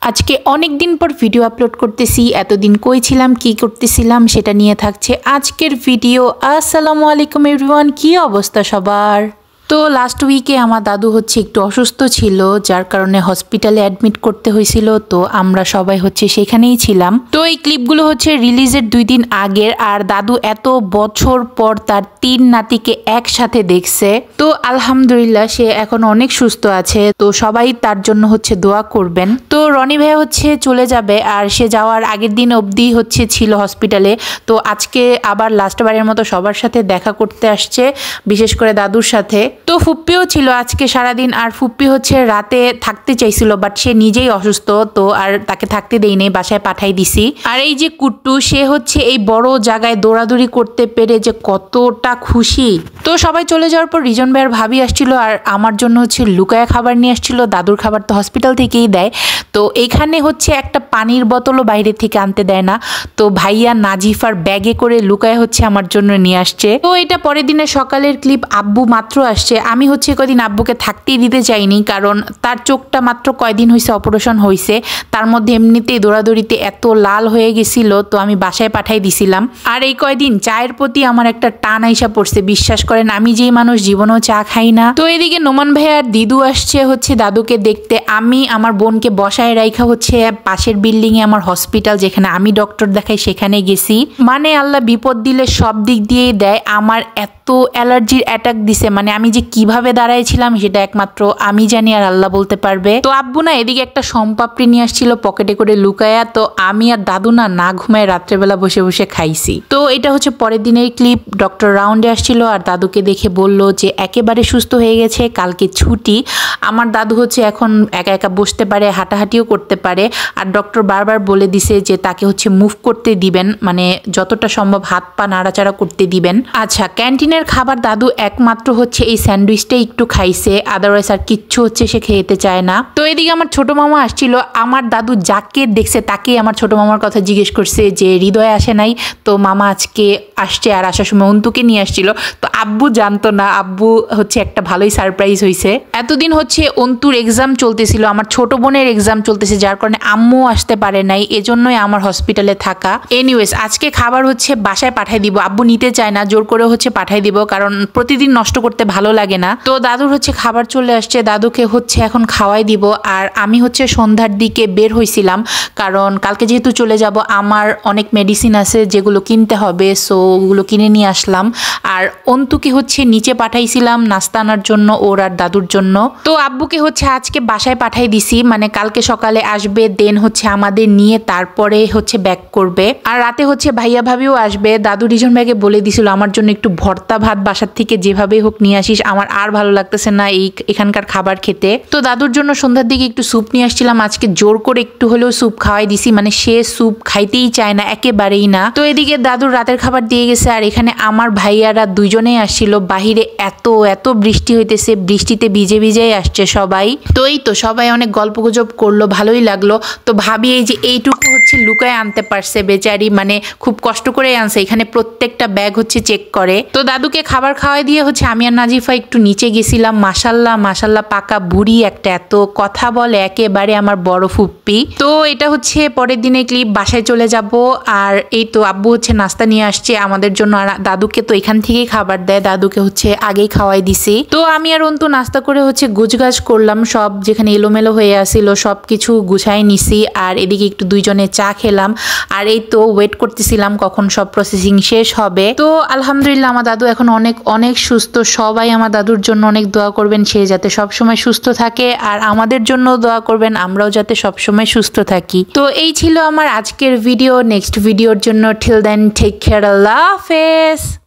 আজকে অনেক দিন পর ভিডিও আপলোড করতেছি। এতদিন কই ছিলাম, কি করতেছিলাম সেটা নিয়ে থাকছে আজকের ভিডিও। আসসালামু আলাইকুম এভরিওয়ান, কি অবস্থা সবার? তো লাস্ট উইকে আমার দাদু একটু অসুস্থ ছিল, যার কারণে হসপিটালে অ্যাডমিট করতে হয়েছিল। তো আমরা সবাই সেখানেই ছিলাম। তো এই ক্লিপগুলো রিলিজের 2 দিন আগের, আর দাদু এত বছর পর তার 3 নাতিকে একসাথে দেখছে। তো আলহামদুলিল্লাহ সে এখন অনেক সুস্থ আছে। তো সবাই তার জন্য দোয়া করবেন। তো রনি ভাই চলে যাবে, আর সে যাওয়ার আগের দিন অবধি ছিল হসপিটালে। তো আজকে আবার লাস্টবারের মতো সবার সাথে দেখা করতে আসছে, বিশেষ করে দাদুর সাথে। তো ফুপ্পিও ছিল আজকে সারাদিন, আর ফুপ্পি রাতে থাকতে চাইছিল, বাট সে নিজেই অসুস্থ, তো আর তাকে থাকতে দেই নেই, বাসায় পাঠাই দিছি। আর এই যে কুট্টু, সে এই বড় জায়গায় দৌড়াদৌড়ি করতে পেরে যে কতটা খুশি। তো সবাই চলে যাওয়ার পর রিজন ভাইয়ের ভাবি আসছিল, আর আমার জন্য লুকায়া খাবার নিয়ে আসছিল। দাদুর খাবার তো হসপিটাল থেকেই দেয়। তো এইখানে একটা পানির বোতলও বাইরে থেকে আনতে দেয় না। তো ভাইয়া নাজিফার ব্যাগে করে লুকায় আমার জন্য নিয়ে আসছে। তো এটা পরের দিনের সকালের ক্লিপ। আব্বু মাত্র আসছে। আমি কদিন আব্বুকে থাকতেই দিতে চাইনি, কারণ তার চোখটা মাত্র কয়দিন অপারেশন হয়েছে, তার মধ্যে এমনিতেই দৌড়াদৌড়িতে এত লাল হয়ে গেছিল। তো আমি বাসায় পাঠাই দিছিলাম। আর এই কয়দিন চায়ের প্রতি আমার একটা টান আইসা পড়ছে। বিশ্বাস করেন, আমি যেই মানুষ জীবনেও চা খাই না। তো এদিকে নোমান ভাই আর দিদু আসছে দাদুকে দেখতে। আমি আমার বোনকে বসায় রাইখা পাশের বিল্ডিং এ আমার হসপিটাল, যেখানে আমি ডক্টর দেখাই, সেখানে গেছি। মানে আল্লাহ বিপদ দিলে সব দিক দিয়েই দেয়। আমার এত অ্যালার্জির অ্যাটাক দিছে, মানে আমি যে কিভাবে দাঁড়াইছিলাম সেটা একমাত্র আমি জানি, আর আল্লাহ বলতে পারবে। তো আব্বু না এদিকে একটা সম্পাপড়ি নিয়ে আসছিল পকেটে করে লুকায়া। তো আমি আর দাদু না ঘুমায় রাত্রেবেলা বসে বসে খাইছি। তো এটা পরের দিনের ক্লিপ। ডক্টর রাউন্ডে আসছিল, আর দাদুকে দেখে বলল যে একেবারে সুস্থ হয়ে গেছে, কালকে ছুটি। আমার দাদু এখন একা একা বসতে পারে, হাঁটাহাঁটিও করতে পারে। আর ডক্টর বারবার বলে দিছে যে তাকে মুভ করতে দিবেন, মানে যতটা সম্ভব হাত পা নাড়াচাড়া করতে দিবেন। আচ্ছা, ক্যান্টিনের খাবার দাদু একমাত্র এই স্যান্ডউইচটাই একটু খাইছে, আদারওয়াইজ আর কিচ্ছু সে খেতে চায় না। তো এদিকে আমার ছোট মামা আসছিল। আমার দাদু যাকে দেখছে তাকেই আমার ছোট মামার কথা জিজ্ঞেস করছে যে হৃদয় আসে নাই। তো মামা আজকে আসছে, আর আসার সময় অন্তুকে নিয়ে আসছিল। তো আব্বু জানতো না। আব্বু একটা ভালোই সারপ্রাইজ হয়েছে। এতদিন অন্তুর এক্সাম চলতেছিল, আমার ছোট বোনের এক্সাম চলতেছে, যার কারণে আম্মু আসতে পারে নাই, এজন্যই আমার হসপিটালে থাকা। এনিওয়েজ আজকে খাবার বাসায় পাঠাই দিব। আব্বু নিতে চায় না, জোর করে পাঠাই দিব, কারণ প্রতিদিন নষ্ট করতে ভালো লাগে না। তো দাদুর খাবার চলে আসছে, দাদুকে এখন খাওয়াই দিব। আর আমি সন্ধ্যার দিকে বের হইছিলাম, কারণ কালকে যেহেতু চলে যাব, আমার অনেক মেডিসিন আছে যেগুলো কিনতে হবে। সো ওগুলো কিনে নিয়ে আসলাম। আর অন্তুকে নিচে পাঠাইছিলাম নাস্তা আনার জন্য, ওর আর দাদুর জন্য। তো আব্বুকে আজকে বাসায় পাঠাই দিছি, মানে কালকে সকালে আসবে, দেন আমাদের নিয়ে তারপরে ব্যাক করবে। আর রাতে ভাইয়া ভাবিও আসবে। দাদু রিজন ভাইকে বলে দিছিল আমার জন্য একটু ভর্তা ভাত বাসার থেকে যেভাবে হোক নিয়ে আসিস, আমার আর ভালো লাগতেছে না এখানকার খাবার খেতে। তো দাদুর জন্য সন্ধ্যার দিকে একটু স্যুপ নিয়ে আসছিলাম। আজকে জোর করে একটু হলেও স্যুপ খাওয়াই দিছি, মানে সে স্যুপ খাইতেই চায় না, একেবারেই না। তো এদিকে দাদুর রাতের খাবার দিয়ে গেছে। আর এখানে আমার ভাইয়ারা দুইজনেই আসছিল। বাহিরে এত এত বৃষ্টি হইতেছে, বৃষ্টিতে ভিজে ভিজেই আসছে সবাই। তো এই তো সবাই অনেক গল্প গুজব করলো, ভালোই লাগলো। তো ভাবি এই যে এইটুকু লুকায় আনতে পারছে বেচারি, মানে খুব কষ্ট করে আনছে। এখানে প্রত্যেকটা ব্যাগ চেক করে। তো দাদুকে খাবার খাওয়াই দিয়ে আমি আর নাজিফা একটু নিচে গেছিলাম। মাশাল্লাহ মাশাল্লাহ, পাকা বুড়ি একটা, এত কথা বলে, একেবারে আমার বড় ফুপ্পি। তো এটা পরের দিনে ক্লিপ। বাসায় চলে যাব। আর এই তো আব্বু নাস্তা নিয়ে আসছে আমাদের জন্য। আর দাদুকে তো এখান থেকেই খাবার দেয়, দাদুকে আগেই খাওয়াই দিছি। তো আমি আর অন্তু নাস্তা করে গুছগাছ করলাম, সব যেখানে এলোমেলো হয়ে আসছিল সবকিছু গুছাই নিছি। আর এদিকে একটু দুইজনে চা খেলাম। আর এই তো ওয়েট করতেছিলাম কখন সব প্রসেসিং শেষ হবে। তো আলহামদুলিল্লাহ আমার দাদু এখন অনেক অনেক সুস্থ। সবাই আমার দাদুর জন্য অনেক দোয়া করবেন, সে যাতে সবসময় সুস্থ থাকে। আর আমাদের জন্য দোয়া করবেন, আমরাও যাতে সবসময় সুস্থ থাকি। তো এই ছিল আমার আজকের ভিডিও। নেক্সট ভিডিওর জন্য টিল দেন টেক কেয়ার, আল্লাহ হাফেজ।